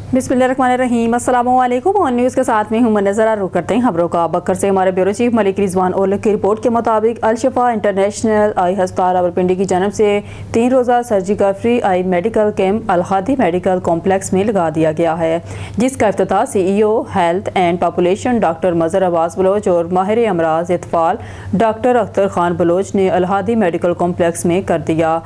बिस्मिल्लाहिर्रहमानिर्रहीम। अस्सलामुअलैकुम। On news के साथ में हूं मनज़रा। रुख करते हैं खबरों का। बकर से हमारे ब्यूरो चीफ मलिक रिजवान ओलख की रिपोर्ट के मुताबिक अल-शिफा इंटरनेशनल आई अस्पताल रावलपिंडी की जानब से 3 रोज़ा surgical free eye medical camp Al-Hadi medical complex में लगा दिया गया है, जिसका इफ्तिताह CEO health and population doctor Mazhar Abbas Baloch और माहिर अमराज इत्फाल डॉक्टर अख्तर खान बलोच ने अल-हादी मेडिकल कॉम्प्लेक्स में कर दिया।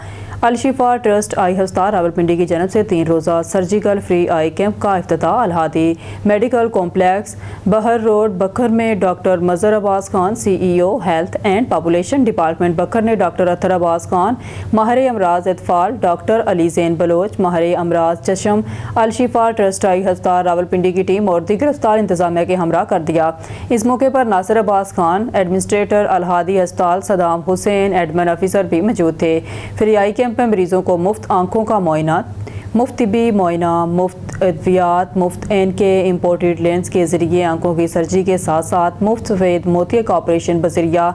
अल-शिफा ट्रस्ट आई अस्पताल रावलपिंडी की जानब से 3 रोज़ा सर्जिकल फ्री आई कैंप का इफ्तिताह Al Hadi medical complex Bahar road Bakar में doctor Mazhar Abbas Khan CEO health and population department Bakar ने डॉक्टर अख्तर अब्बास खान माहिर अमराज इत्फाल डॉक्टर अली ज़ैन बलोच माहिर अमराज चशम अल-शिफा ट्रस्ट आई अस्पताल रावलपिंडी की टीम और दीगर अस्पताल इंतजामिया के हमरा कर दिया। इस मौके पर नासिर अब्बास खान एडमिनिस्ट्रेटर अल-हादी अस्पताल सदाम हुसैन एडमिन ऑफिसर भी मौजूद थे। फ्री आई कैंप में मरीजों को मुफ्त आंखों का मुआयना, मुफ्त तिब्बी मुआयना, मुफ्त अद्वियात, मुफ्त NK इम्पोर्टेड लेंस के ज़रिए आंखों की सर्जरी के साथ साथ मुफ्त सफ़ेद मोतिया का ऑपरेशन बजरिया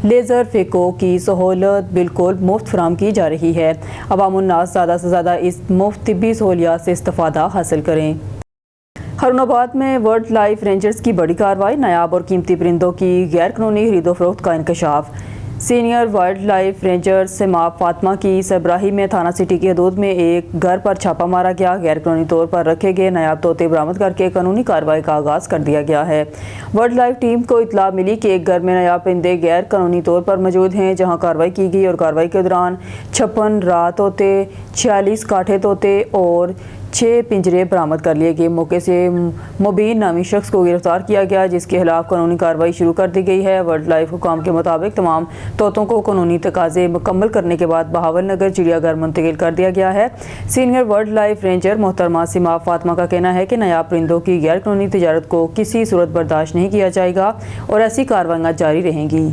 लेज़र फ़ेको की सहूलत बिल्कुल मुफ्त फराहम की जा रही है। अवामुन्नास ज़्यादा से ज़्यादा इस मुफ्त तिब्बी सहूलियात से इस्तिफ़ादा हासिल करें। हारूनाबाद में वर्ल्ड लाइफ रेंजर्स की बड़ी कार्रवाई, नायाब और कीमती परिंदों की गैर कानूनी खरीदो फरोख्त का इंकशाफ। Senior wildlife ranger Seemab Fatima की सरबराही में थाना सिटी की हदूद में एक घर पर छापा मारा गया। गैर कानूनी तौर पर रखे गए नायाब तोते बरामद करके कानूनी कार्रवाई का आगाज़ कर दिया गया है। वर्ल्ड लाइफ टीम को इतला मिली कि एक घर में नायाब परिंदे गैर कानूनी तौर पर मौजूद हैं, जहां कार्रवाई की गई और कार्रवाई के दौरान 56 राह तोते, 46 काठे तोते और 6 पिंजरे बरामद कर लिए गए। मौके से मुबीन नामी शख्स को गिरफ्तार किया गया, जिसके खिलाफ कानूनी कार्रवाई शुरू कर दी गई है। वर्ल्ड लाइफ हुकाम के मुताबिक तमाम तोतों को कानूनी तकाजे मुकम्मल करने के बाद बहावल नगर चिड़ियाघर मुंतकिल कर दिया गया है। सीनियर वर्ल्ड लाइफ रेंजर मोहतरमा सिमाब फातिमा का कहना है कि नायाब परिंदों की गैर कानूनी तिजारत को किसी सूरत बर्दाश्त नहीं किया जाएगा और ऐसी कार्रवाइयाँ जारी रहेंगी।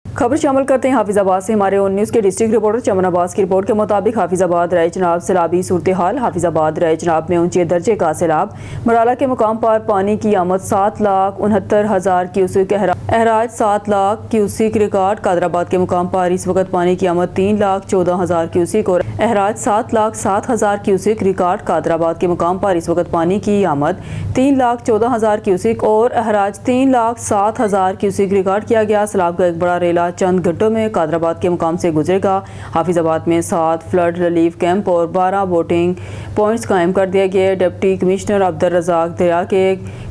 खबर शामिल करते हैं हाफिजाबाद से। हमारे ऑन न्यूज़ के डिस्ट्रिक्ट रिपोर्टर चमन अब्बास की रिपोर्ट के मुताबिक हाफिजाबाद राय चनाब सैलाबी सूरत हाल। हाफिजाबाद राय चनाब में ऊंचे दर्जे का सैलाब। मराला के मुकाम पर पानी की आमद 7,69,000 cusec अहराज 7 lakh cusec record. Kadrabad के मुकाम पर इस वक्त पानी की आमद 3,14,000 क्यूसिक और अहराज 7,07,000 क्यूसिक रिकॉर्ड। कादराबाद के मुकाम पर इस वक्त पानी की आमद 3,14,000 क्यूसिक और अहराज 3,07,000 क्यूसिक रिकॉर्ड किया गया। सैलाब का एक बड़ा रेला चंद घंटों में कादराबाद के मुकाम से गुजरेगा। हाफिजाबाद में 7 फ्लड रिलीफ कैंप और 12 बोटिंग पॉइंट्स कायम कर दिए गए। डिप्टी कमिश्नर अब्दुल रज़ाक दरिया के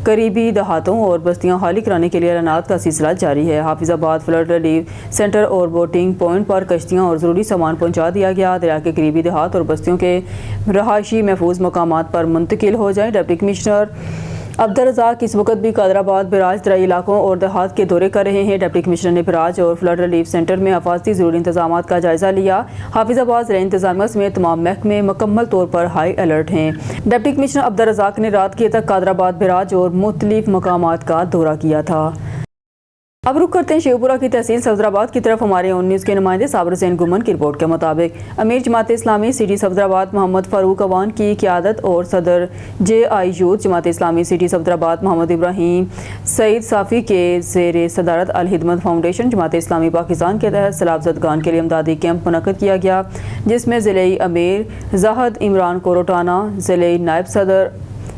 करीबी देहातों और बस्तियां खाली कराने के लिए ऐलानात का सिलसिला जारी है। हाफिजाबाद फ्लड रिलीफ सेंटर और बोटिंग पॉइंट पर कश्तियां और ज़रूरी सामान पहुंचा दिया गया। दरिया के करीबी देहात और बस्तियों के रहायशी महफूज मकामात पर मुंतकिल हो जाएं। डिप्टी कमिश्नर अब्दुल रज़ाक इस वक्त भी कादराबाद बिराज दराई इलाकों और देहात के दौरे कर रहे हैं। डिप्टी कमिश्नर ने बिराज और फ्लड रिलीफ सेंटर में हिफाजती ज़रूरी इंतजाम का जायजा लिया। हाफिजाबाद ज़िला इंतजामिया समेत तमाम महकमे मुकम्मल तौर पर हाई अलर्ट हैं। डिप्टी कमिश्नर अब्दुल रज़ाक ने रात के तक कादराबाद बिराज और मुख्तलिफ मकामात का दौरा किया था। अब रुख करते हैं शेखपुरा की तहसील सफदराबाद की तरफ। हमारे ऑन न्यूज़ के नुमाइंदे साबिर हुसैन गुमन की रिपोर्ट के मुताबिक अमीर जमात इस्लामी सिटी सफदराबाद मोहम्मद फ़ारूक अवान की क़यादत और सदर JI youth Jamaat Islami city Safdarabad Mohammad Ibrahim Saeed साफ़ी के ज़ेर सदारत अल हिदमत फाउंडेशन जमात इस्लामी पाकिस्तान के तहत सैलाब ज़दगान के लिए इमदादी कैंप मुनक़्क़द किया गया, जिसमें ज़िले अमीर ज़ाहद इमरान कोरोटाना, ज़िले नायब सदर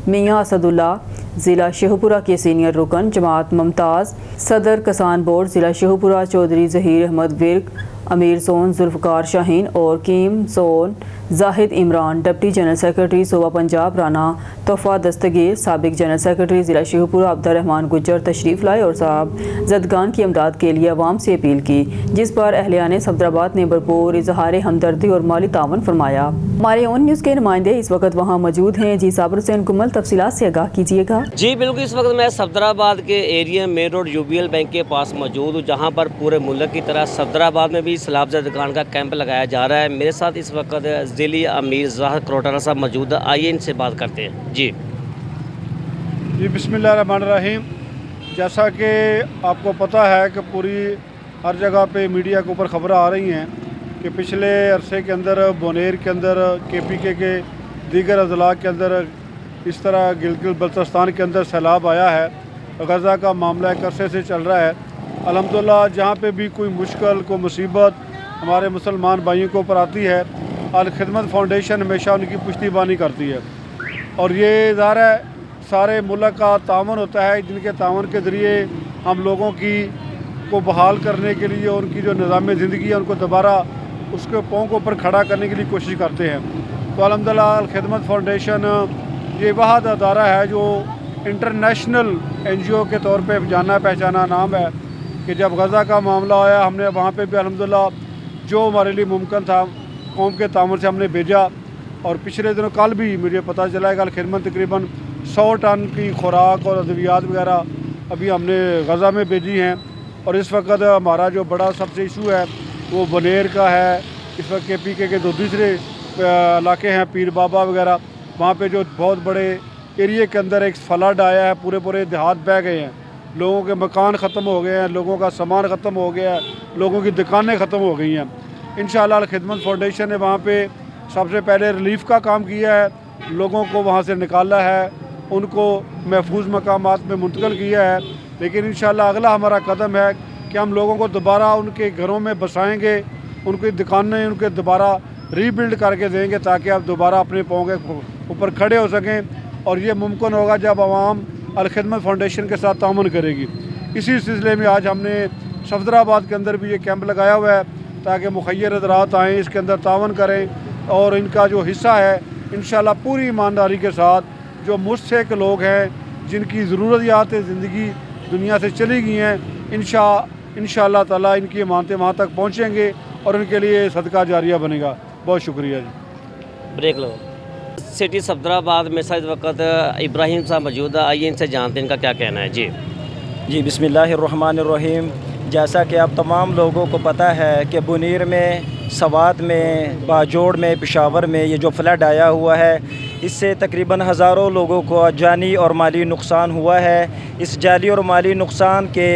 मियाँ असदुल्ला, ज़िला शेखपुरा के सीनियर रुकन जमात मुमताज़, सदर कसान बोर्ड ज़िला शेखपुरा चौधरी ज़हीर अहमद विर्क, अमीर सोन जुल्फ़कार शाहीन और कीम सोन Zahid Imran, deputy general secretary सूबा पंजाब राना तोहफ़ा दस्तगीर, साबिक जनरल सेक्रेटरी ज़िला शेखपुरा अब्दुर्रहमान गुज्जर तशरीफ़ लाए और साहब ज़दगान की इमदाद के लिए अवाम से अपील की, जिस पर अहलियाने सफदराबाद ने भरपूर इजहार हमदर्दी और माली तावन फरमाया। हमारे ऑन न्यूज़ के नुमाइंदे इस वक्त वहाँ मौजूद हैं। जी साबिर हुसैन गुमल, तफसीलात से आगाह कीजिएगा। जी बिल्कुल, इस वक्त मैं सफदराबाद के area main road UBL bank के पास मौजूद हूँ, जहाँ पर पूरे मुल्क की तरह सफदराबाद में भी सैलाब ज़दगान का कैंप लगाया जा रहा है। मेरे साथ इस वक्त ज़िली अमीर ज़ाहद कोरोटाना साहब मौजूद है। आइए इनसे बात करते हैं। जी बिस्मिल्लाहिर्रहमानिर्रहीम। जैसा कि आपको पता है कि पूरी हर जगह पे मीडिया के ऊपर ख़बरें आ रही हैं कि पिछले अरसे के अंदर बोनेर के अंदर KPK के दीगर अजला के अंदर इस तरह गिलगित बल्तिस्तान के अंदर सैलाब आया है। गज़ा का मामला एक अरसे से चल रहा है। अल्हम्दुलिल्लाह जहाँ पे भी कोई मुश्किल कोई मुसीबत हमारे मुसलमान भाइयों के ऊपर आती है, अल खिदमत फाउंडेशन हमेशा उनकी पुश्तैबानी करती है। اور یہ ظاہر ہے سارے ملک کا تعاون ہوتا ہے، جن کے تعاون کے ذریعے ہم لوگوں کو بحال کرنے کے لیے ان کی جو نظام زندگی ہے ان کو دوبارہ اس کے پاؤں کو اوپر کھڑا کرنے کے لیے کوشش کرتے ہیں۔ تو الحمدللہ الخدمت فاؤنڈیشن یہ واحد ادارہ ہے جو انٹرنیشنل NGO کے طور پہ جانا پہچانا نام ہے کہ جب غزہ کا معاملہ آیا ہم نے وہاں پہ بھی الحمدللہ جو ہمارے لیے ممکن تھا قوم کے تعاون سے ہم نے بھیجا، اور پچھلے دنوں کل بھی مجھے پتہ چلا ہے کہ الخدمت تقریباً 100 ٹن کی خوراک اور ادویات وغیرہ ابھی ہم نے غزہ میں بھیجی ہیں۔ اور اس وقت ہمارا جو بڑا سب سے ایشو ہے وہ بنیر کا ہے۔ اس وقت KPK کے 2 دوسرے علاقے ہیں پیر بابا وغیرہ، وہاں پہ جو بہت بڑے ایریے کے اندر ایک فلڈ آیا ہے، پورے دیہات بہہ گئے ہیں، لوگوں کے مکان ختم ہو گئے ہیں، لوگوں کا سامان ختم ہو گیا ہے، لوگوں کی دکانیں ختم ہو گئی ہیں۔ انشاءاللہ الخدمت فاؤنڈیشن نے وہاں پہ سب سے پہلے ریلیف کا کام کیا ہے، لوگوں کو وہاں سے نکالا ہے، ان کو محفوظ مقامات میں منتقل کیا ہے، لیکن انشاءاللہ اگلا ہمارا قدم ہے کہ ہم لوگوں کو دوبارہ ان کے گھروں میں بسائیں گے، ان کی دکانیں ان کے دوبارہ ری بلڈ کر کے دیں گے تاکہ آپ دوبارہ اپنے پاؤں کے اوپر کھڑے ہو سکیں، اور یہ ممکن ہوگا جب عوام الخدمت فاؤنڈیشن کے ساتھ تعاون کرے گی۔ اسی سلسلے میں آج ہم نے صفدرآباد کے اندر بھی یہ کیمپ لگایا ہوا ہے تاکہ مخیر حضرات آئیں، اس کے اندر تعاون کریں، اور ان کا جو حصہ ہے انشاءاللہ پوری ایمانداری کے ساتھ جو مستحق لوگ ہیں جن کی ضروریات زندگی دنیا سے چلی گئی ہیں، انشاءاللہ تعالیٰ ان کی امانتیں وہاں تک پہنچیں گے اور ان کے لیے صدقہ جاریہ بنے گا۔ بہت شکریہ جی۔ بریک لو۔ سٹی صفدرآباد میں اس وقت ابراہیم صاحب موجود ہے، آئیے ان سے جانتے ہیں ان کا کیا کہنا ہے۔ جی بسم اللہ الرحمن الرحیم۔ جیسا کہ آپ تمام لوگوں کو پتہ ہے کہ بنیر میں، سوات میں، باجوڑ میں، پشاور میں یہ جو فلڈ آیا ہوا ہے اس سے تقریباً ہزاروں لوگوں کو جانی اور مالی نقصان ہوا ہے۔ اس جانی اور مالی نقصان کے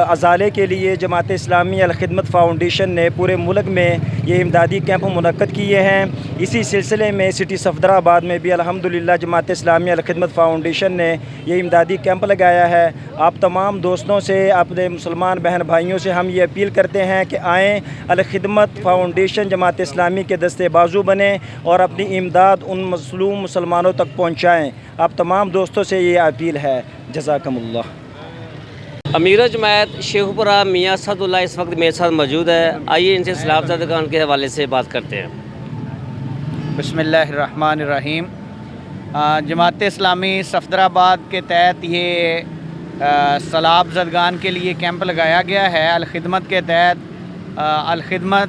ازالے کے لیے جماعت اسلامی الخدمت فاؤنڈیشن نے پورے ملک میں یہ امدادی کیمپ منعقد کیے ہیں۔ اسی سلسلے میں سٹی صفدرآباد میں بھی الحمدللہ جماعت اسلامی الخدمت فاؤنڈیشن نے یہ امدادی کیمپ لگایا ہے۔ آپ تمام دوستوں سے، اپنے مسلمان بہن بھائیوں سے ہم یہ اپیل کرتے ہیں کہ آئیں، الخدمت فاؤنڈیشن جماعت اسلامی کے دستے بازو بنیں اور اپنی امداد ان مظلوم مسلمانوں تک پہنچائیں۔ آپ تمام دوستوں سے یہ اپیل ہے۔ جزاکم اللہ۔ امیر جماعت شیخ پورہ میاں اسد اللہ اس وقت میرے ساتھ موجود ہے، آئیے ان سے اسلام زدگان کے حوالے سے بات کرتے ہیں۔ بسم اللہ الرحمن الرحیم۔ جماعت اسلامی صفدرآباد کے تحت یہ سیلاب زدگان کے لیے کیمپ لگایا گیا ہے۔ الخدمت کے تحت الخدمت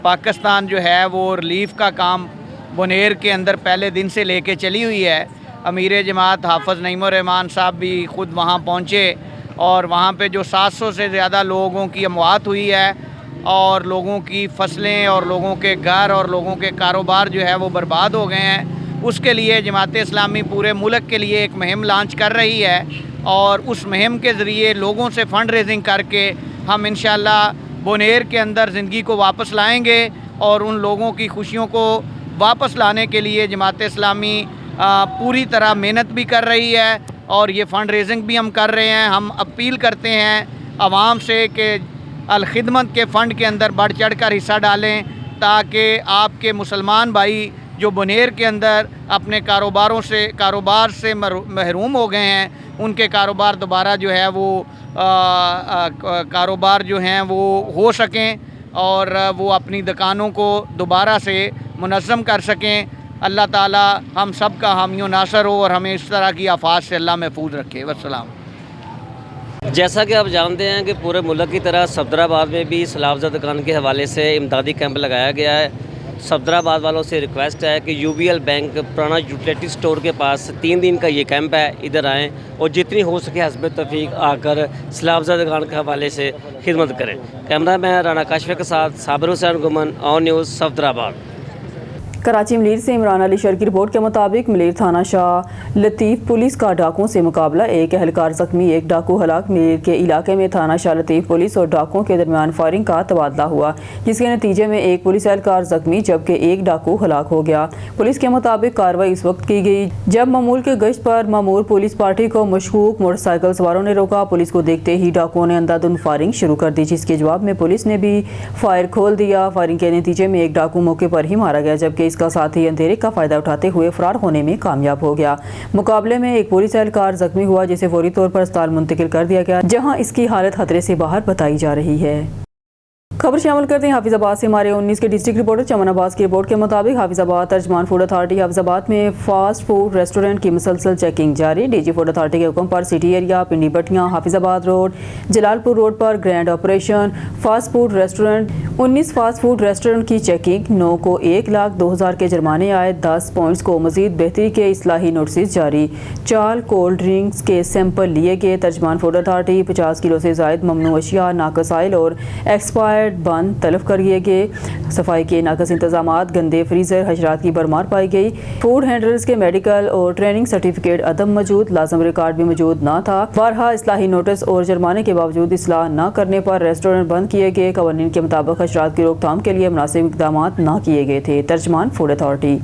پاکستان جو ہے وہ ریلیف کا کام بنیر کے اندر پہلے دن سے لے کے چلی ہوئی ہے۔ امیر جماعت حافظ نعیم الرحمان صاحب بھی خود وہاں پہنچے اور وہاں پہ جو 700 سے زیادہ لوگوں کی اموات ہوئی ہے اور لوگوں کی فصلیں اور لوگوں کے گھر اور لوگوں کے کاروبار جو ہے وہ برباد ہو گئے ہیں، اس کے لیے جماعت اسلامی پورے ملک کے لیے ایک مہم لانچ کر رہی ہے، اور اس مہم کے ذریعے لوگوں سے فنڈ ریزنگ کر کے ہم انشاءاللہ بنیر کے اندر زندگی کو واپس لائیں گے، اور ان لوگوں کی خوشیوں کو واپس لانے کے لیے جماعت اسلامی پوری طرح محنت بھی کر رہی ہے، اور یہ فنڈ ریزنگ بھی ہم کر رہے ہیں۔ ہم اپیل کرتے ہیں عوام سے کہ الخدمت کے فنڈ کے اندر بڑھ چڑھ کر حصہ ڈالیں تاکہ آپ کے مسلمان بھائی جو بنیر کے اندر اپنے کاروبار سے محروم ہو گئے ہیں، ان کے کاروبار دوبارہ جو ہے وہ کاروبار جو ہیں وہ ہو سکیں اور وہ اپنی دکانوں کو دوبارہ سے منظم کر سکیں۔ اللہ تعالی ہم سب کا حامی و ناصر ہو اور ہمیں اس طرح کی آفات سے اللہ محفوظ رکھے۔ والسلام۔ جیسا کہ آپ جانتے ہیں کہ پورے ملک کی طرح صفدرآباد میں بھی سیلاب زدہ دکان کے حوالے سے امدادی کیمپ لگایا گیا ہے۔ صفدرآباد والوں سے ریکویسٹ ہے کہ UBL بینک پرانا یوٹیلیٹی سٹور کے پاس 3 دن کا یہ کیمپ ہے، ادھر آئیں اور جتنی ہو سکے حسب توفیق آ کر سیلاب زدہ دکان کے حوالے سے خدمت کریں۔ کیمرہ مین رانا کاشفی کے ساتھ صابر حسین گمن، آن نیوز، صفدرآباد۔ کراچی ملیر سے عمران علی شر کی رپورٹ کے مطابق ملیر تھانہ شاہ لطیف پولیس کا ڈاکوؤں سے مقابلہ، ایک اہلکار زخمی، ایک ڈاکو ہلاک۔ ملیر کے علاقے میں تھانہ شاہ لطیف پولیس اور ڈاکوؤں کے درمیان فائرنگ کا تبادلہ ہوا، جس کے نتیجے میں ایک پولیس اہلکار زخمی جبکہ ایک ڈاکو ہلاک ہو گیا۔ پولیس کے مطابق کارروائی اس وقت کی گئی جب معمول کے گشت پر مامور پولیس پارٹی کو مشکوک موٹر سائیکل سواروں نے روکا۔ پولیس کو دیکھتے ہی ڈاکوؤں نے اندھادھند فائرنگ شروع کر دی، جس کے جواب میں پولیس نے بھی فائر کھول دیا۔ فائرنگ کے نتیجے میں ایک ڈاکو موقع پر ہی مارا گیا جبکہ اس इसका साथी अंधेरे का फ़ायदा उठाते हुए फरार होने में कामयाब हो गया। मुकाबले में एक पुलिस एहलकार जख्मी हुआ जिसे फौरी तौर पर अस्पताल मुंतकिल कर दिया गया, जहाँ इसकी हालत खतरे से बाहर बताई जा रही है। खबर शामिल करते हैं हाफिजाबाद से हमारे 19 के डिस्ट्रिक्ट रिपोर्टर चमन अब्बास की रिपोर्ट के मुताबिक हाफिजाबाद तर्जमान फूड अथॉरिटी हाफिजाबाद में फास्ट फूड रेस्टोरेंट की मुसलसल चेकिंग जारी। डीजी फूड अथॉरिटी के हुक्म पर सिटी एरिया, पिंडी भट्टियाँ, हाफिजाबाद रोड, जलालपुर रोड पर grand operation fast food restaurant. 19 fast food restaurant की चेकिंग, 9 को 1,02,000 के जुर्माने आए, 10 पॉइंट्स को मजीद बेहतरी के इस्लाही नोटिस जारी। 4 कोल्ड ड्रिंक्स के सैंपल लिए गए। तर्जमान फूड अथॉरिटी 50 किलो से जायद ममनू अशिया, नाकस आयल और एक्सपायर्ड बंद तलब कर लिए गए। सफाई के नाकस इंतजामात, गंदे फ्रीजर, हशरात की भरमार पाई गई। फूड हैंडलर्स के मेडिकल और ट्रेनिंग सर्टिफिकेट अदम मौजूद, लाजम रिकॉर्ड भी मौजूद न था। बारहा इस्लाही नोटिस और जुर्माने के बावजूद इस्लाह न करने पर रेस्टोरेंट बंद किए गए। कवानीन के मुताबिक हशरात की रोकथाम के लिए मुनासिब इकदाम न किए गए थे। तर्जमान फूड अथॉरिटी।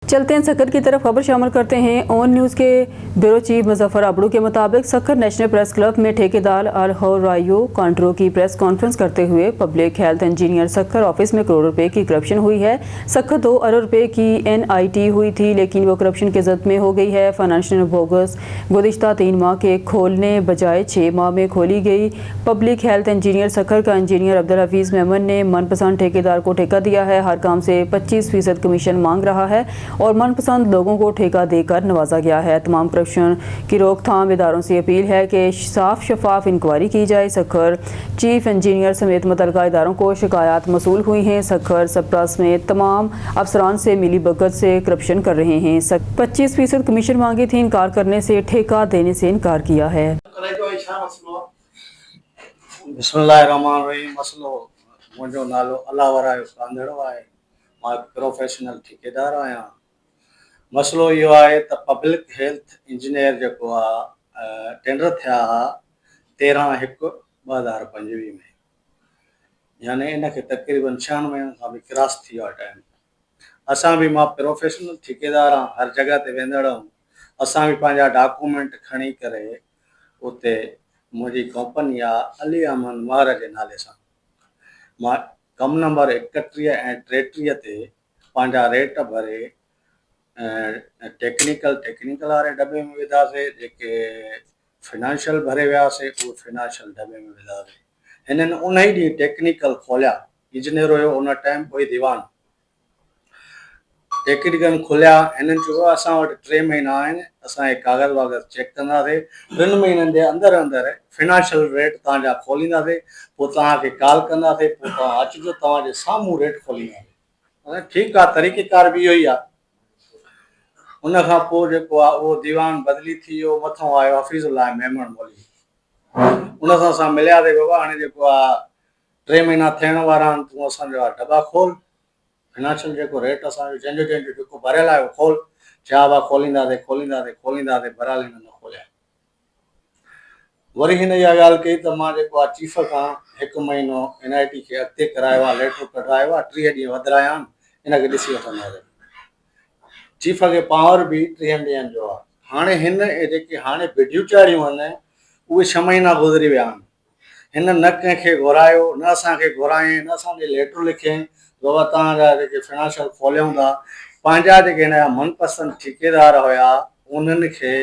चलते हैं सक्खर की तरफ। खबर शामिल करते हैं ऑन न्यूज़ के ब्यूरो चीफ मुजफ्फर अबड़ू के मुताबिक सक्खर नेशनल प्रेस क्लब में ठेकेदार अल-होरायो कॉन्ट्रो की प्रेस कॉन्फ्रेंस करते हुए public health engineer Sukkur office में करोड़ों रुपए की करप्शन हुई है। सक्खर 2 अरब रुपए की NIT हुई थी लेकिन वो करप्शन के जद में हो गई है। फाइनेंशियल बोगस गुज़िश्ता 3 माह के खोलने बजाय 6 माह में खोली गई। पब्लिक हेल्थ इंजीनियर सक्खर का इंजीनियर अब्दुल हफीज़ मेमन ने मनपसंद ठेकेदार को ठेका दिया है। हर काम से 25% कमीशन मांग रहा है और मनपसंद लोगों को ठेका देकर नवाजा गया है। तमाम करप्शन की रोकथाम इदारों से अपील है कि साफ शफाफ इंक्वायरी की जाए। सक्खर चीफ इंजीनियर समेत मुतल्लिका इदारों को शिकायत मसूल हुई हैं। सक्खर सप्रा समेत तमाम अफसरान से मिली भगत से करप्शन कर रहे हैं। 25% कमीशन मांगी थी, इनकार करने से ठेका देने से इनकार किया है। बिस्मिल्लाहिर्रहमानिर्रहीम। मसलो मुंहिंजो नालो अलावरा कांदड़ो आहे। मां प्रोफेशनल ठेकेदार आहियां। मसलो इहो आहे त पब्लिक हेल्थ इंजीनियर जेको आहे टेंडर थिया हुआ 13/1/2025 में, यानी इनखे तक़रीबन 96 महीननि खां बि क्रॉस थी वियो आहे टाइम। असां बि, मां प्रोफेशनल ठेकेदार आहियां, हर जॻह ते वेंदड़ हुउमि। असां बि पंहिंजा डॉक्यूमेंट खणी करे उते, मुंहिंजी कंपनी आहे अली अमन वार जे नाले सां, मां कम नंबर 31 ऐं 33 ते पंहिंजा रेट भरे टेक्निकल वारे डबे में विधासीं। जेके फिनेंशियल भरे वियासीं उहे फिनेंशियल डबे में विधासीं। हिननि उन ई ॾींहुं टेक्निकल खोलिया। इंजीनियर हुयो उन टाइम कोई दीवान। टेक्निकल खोलिया, हिननि चयो असां वटि 3 महीना आहिनि, असांजे कागज़ वागज़ चेक कंदासीं, 3 महीननि जे अंदरि अंदरि फिनेंशियल रेट तव्हांजा खोलींदासीं, पोइ तव्हांखे कॉल कंदासीं, पोइ तव्हां अचिजो, तव्हांजे साम्हूं रेट खोलींदासीं। ठीकु आहे, तरीक़ेकार बि इहो ई आहे। उन खां पोइ जेको आहे उहो दीवान बदिली थी वियो, मथां आयो हफ़ीज़ुल्लाह मेमन मौलवी। उन सां असां मिलियासीं, बाबा हाणे जेको आहे 3 महीना थियण वारा आहिनि, तूं असांजो डब्बा खोल, फिनेंशियल जेको रेट असांजो जंहिंजो जेको भरियल आहे उहो खोल। चया बा खोलींदासीं, भरियल हिन न खोलिया। वरी हिन इहा ॻाल्हि कई त मां जेको आहे चीफ खां 1 महीनो NIT खे अॻिते करायो आहे, लेटर कढायो आहे, 30 ॾींहं वधाया आहिनि, इनखे ॾिसी वठंदासीं। चीफ खे पावर बि 30 ॾींहंनि जो आहे। हाणे हिन जेके हाणे वीडियो चाढ़ियूं आहिनि उहे 6 महीना गुज़री विया आहिनि। हिन न कंहिंखे घुरायो, न असांखे घुरायईं, न असांखे लेटर लिखियईं बाबा तव्हांजा जेके फिनेंशियल खोलियूं था। पंहिंजा जेके हिन जा मनपसंद ठेकेदार हुया उन्हनि खे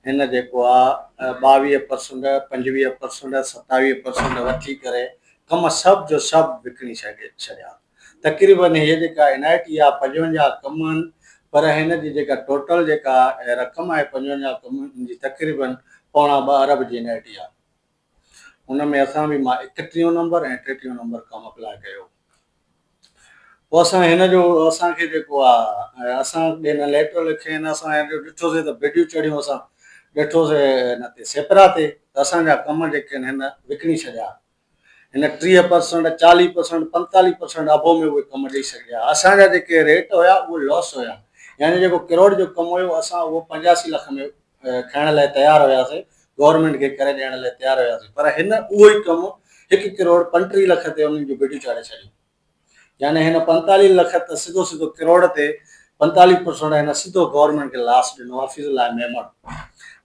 हिन जेको आहे 22%, 25%, 27% वठी करे कम सभु जो सभु विकिणी छॾिया। तक़रीबन हीअ जेका NIT आहे 55 कम आहिनि, पर हिन जी जेका टोटल जेका रक़म आहे 55 कमनि जी तक़रीबन 2.25 अरब जी NIT आहे। उन में असां बि, मां 31 नंबर ऐं 33 नंबर कमु अप्लाई कयो। पोइ असां हिन जो असांखे जेको आहे असां हिन लेटर लिखे, असां ॾिठोसीं त वीडियो चढ़ियूं, असां ॾिठोसीं हिन ते सेपरा ते, त असांजा कम जेके आहिनि हिन विकिणी छॾिया। हिन 30%, 40%, 45% अबो में उहे कम ॾेई छॾिया। असांजा जेके रेट हुया उहे लॉस हुया, यानी जेको करोड़ जो कमु हुयो असां उहो 85 लख में खणण लाइ तयारु हुयासीं, गवर्नमेंट खे करे ॾियण लाइ तयारु हुयासीं। पर हिन उहो ई कमु 1 करोड़ 35 लख ते उन्हनि जो वीडियो चाढ़े छॾियो। यानी हिन 45 लख त सिधो करोड़ ते 45% हिन सिधो गवर्नमेंट खे लॉस ॾिनो, हफ़ीज़ुल्लाह मेमन।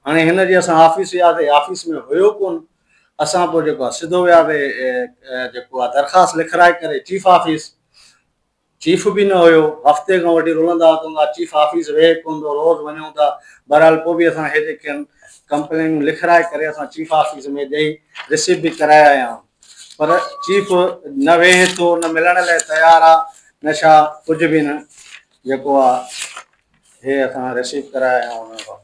हाणे हिन जी असां ऑफिस वियासीं, ऑफिस में हुयो कोन। असां पोइ जेको आहे सिधो वियासीं जेको आहे दरख़्वास्त लिखाराए करे चीफ ऑफिस। चीफ भी न हुयो, हफ़्ते खां वठी रुलंदा हुआ, चीफ ऑफिस वेह कोन थो, रोज़ वञूं था। बहरहाल पोइ बि असां हे जेके आहिनि कंप्लेन लिखाए करे असां चीफ ऑफिस में ॾेई रिसीव भी कराया आया आहियूं, पर चीफ न वेहे थो, न मिलण लाइ तयारु आहे, न छा कुझु बि न जेको आहे हे असां रिसीव कराया आहियूं हुन खां।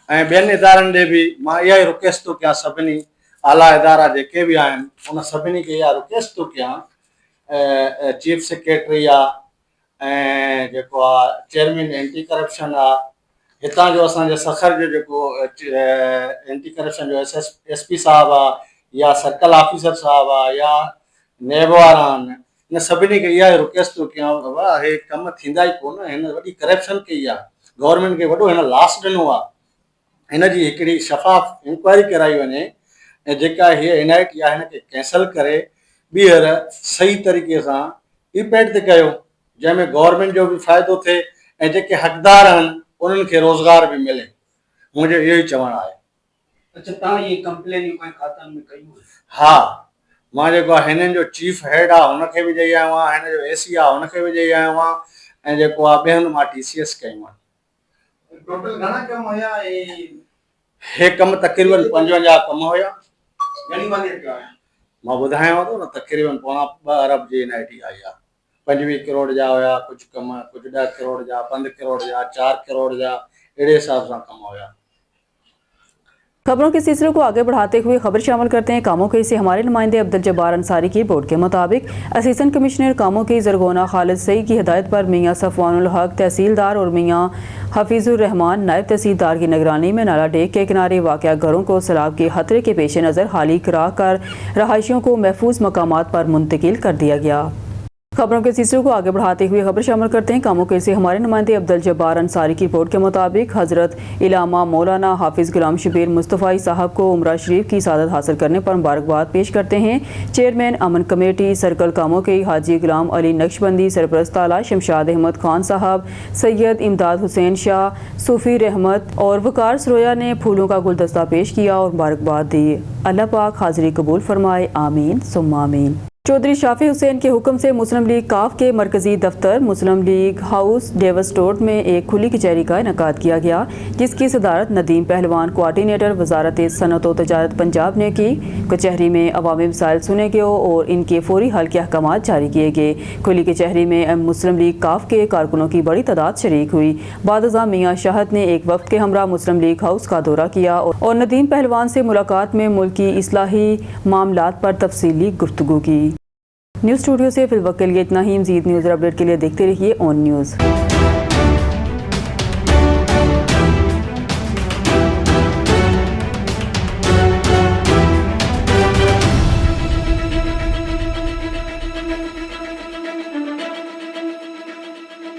ऐं ॿियनि इदारनि ॾे बि मां इहा ई रिक्वेस्ट थो कयां, सभिनी आला इदारा जेके बि आहिनि उन सभिनी खे इहा रिक्वेस्ट थो कयां, चीफ सेक्रेटरी आहे ऐं जेको आहे चेयरमैन एंटी करप्शन आहे, हितां जो असांजे सखर जो जेको एंटी करप्शन जो SP साहब आहे या सर्कल ऑफिसर साहब आहे या नेब वारा आहिनि, इन सभिनी खे इहा रिक्वेस्ट थो कयां, बाबा हे कमु थींदा ई कोन, हिन वॾी करप्शन कई आहे, गवर्नमेंट खे वॾो हिन लॉस ॾिनो आहे, हिन जी हिकिड़ी शफ़ाफ़ इंक्वायरी कराई वञे ऐं जेका हीअ NIT आहे हिन खे कैंसल करे ॿीहर सही तरीक़े सां इपेड ते कयो, जंहिंमें गवर्नमेंट जो बि फ़ाइदो थिए ऐं जेके हक़दार आहिनि उन्हनि खे रोज़गार बि मिले। मुंहिंजो इहो ई चवणु आहे। अच्छा, तव्हां इहे कंप्लेन खातनि में कयूं? हा, मां जेको आहे हिननि जो चीफ हेड आहे हुनखे बि ॾेई आयो आहियां, हिन जो AC आहे हुनखे बि ॾेई आयो आहियां ऐं जेको आहे ॿियनि मां TCS कयूं आहिनि। टोटल घणा कम हुया? हे कम तक़रीबन 55 कम हुया। घणी बजट का? मां ॿुधायांव थो न, तक़रीबन 2.25 अरब जी NIT आई आहे। 25 करोड़ जा हुया कुझु कम, कुझु 10 करोड़ जा, 5 करोड़ जा, 4 करोड़ जा, अहिड़े हिसाब सां कम हुया। खबरों के सिलसिले को आगे बढ़ाते हुए खबर शामिल करते हैं कामों के से हमारे नुमाइंदे अब्दुल जब्बार अंसारी की रिपोर्ट के मुताबिक असिस्टेंट कमिश्नर कामों के जरगोना खालिद सईद की हिदायत पर मियां सफवानुल हक तहसीलदार और मियां हफीजुर रहमान नायब तहसीलदार की निगरानी में नाला डेक के किनारे वाक़या घरों को सैलाब के खतरे के पेश नज़र हाली करा कर रहायशियों को महफूज मकामात पर मुंतकिल कर दिया गया। खबरों के सिलसिले को आगे बढ़ाते हुए खबर शामिल करते हैं कामों के से हमारे नुमाइंदे अब्दुल जब्बार अंसारी की रिपोर्ट के मुताबिक हज़रत इलामा मौलाना हाफिज़ गुलाम शबीर मुस्तफ़ाई साहब को उम्रा शरीफ की सादत हासिल करने पर मुबारकबाद पेश करते हैं चेयरमैन अमन कमेटी सर्कल कामों के हाजी गुलाम अली नक्शबंदी, सरपरस्त आला शमशाद अहमद खान साहब, सैयद इमदाद हुसैन शाह, सूफ़ी रहमत और वकार सरोया ने फूलों का गुलदस्ता पेश किया और मुबारकबाद दी। अल्लाह पाक हाज़िरी कबूल फरमाए, आमीन सुम्मा आमीन। चौधरी शाफी हुसैन के हुक्म से मुस्लिम लीग काफ के मरकजी दफ्तर मुस्लिम लीग हाउस डेवस्टोर्ट में एक खुली कचहरी का इनेकाद किया गया, जिसकी सदारत नदीम पहलवान कोआर्डिनेटर वजारत सनत व तजारत पंजाब ने की। कचहरी में अवामी मसाइल सुने गए और इनके फौरी हल के अहकाम जारी किए गए। खुली कचहरी में मुस्लिम लीग काफ के कारकुनों की बड़ी तादाद शरीक हुई। बादशाह मियाँ शाहद ने एक वक्त के हमरा मुस्लिम लीग हाउस का दौरा किया और नदीम पहलवान से मुलाकात में मुल्की इस्लाही मामलात पर तफसीली गुफ्तगू की। न्यूज़ स्टूडियो से फिलवक्त के लिए इतना ही। मज़ीद न्यूज़ अपडेट के लिए देखते रहिए ऑन न्यूज़।